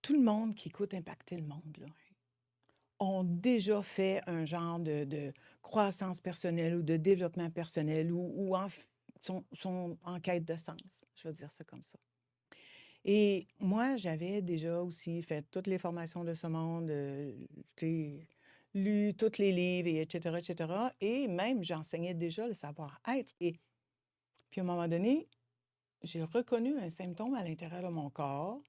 Tout le monde qui écoute Impacter le monde, là, ont déjà fait un genre de croissance personnelle ou de développement personnel ou sont en quête de sens. Je vais dire ça comme ça. Et moi, j'avais déjà aussi fait toutes les formations de ce monde, tu sais, lu tous les livres, et etc., etc. Et même, j'enseignais déjà le savoir-être. Et puis, à un moment donné, j'ai reconnu un symptôme à l'intérieur de mon corps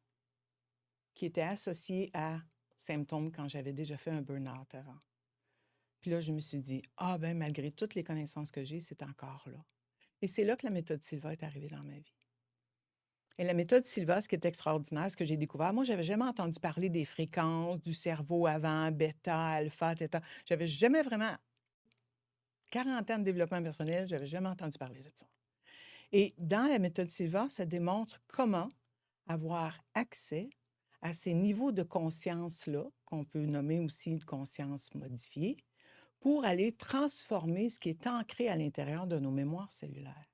qui était associé à symptômes quand j'avais déjà fait un burn-out avant. Puis là, je me suis dit, ah ben, malgré toutes les connaissances que j'ai, c'est encore là. Et c'est là que la méthode Silva est arrivée dans ma vie. Et la méthode Silva, ce qui est extraordinaire, ce que j'ai découvert, moi, j'avais jamais entendu parler des fréquences du cerveau avant, bêta, alpha, theta. J'avais jamais vraiment, 40 ans de développement personnel, j'avais jamais entendu parler de ça. Et dans la méthode Silva, ça démontre comment avoir accès à ces niveaux de conscience-là, qu'on peut nommer aussi une conscience modifiée, pour aller transformer ce qui est ancré à l'intérieur de nos mémoires cellulaires.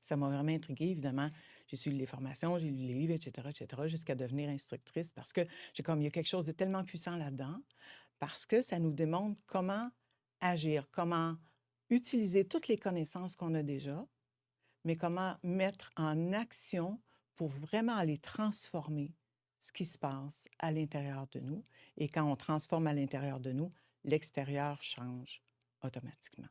Ça m'a vraiment intriguée, évidemment. J'ai suivi les formations, j'ai lu les livres, et cetera, jusqu'à devenir instructrice parce que j'ai comme, il y a quelque chose de tellement puissant là-dedans, parce que ça nous démontre comment agir, comment utiliser toutes les connaissances qu'on a déjà, mais comment mettre en action pour vraiment aller transformer ce qui se passe à l'intérieur de nous. Et quand on transforme à l'intérieur de nous, l'extérieur change automatiquement.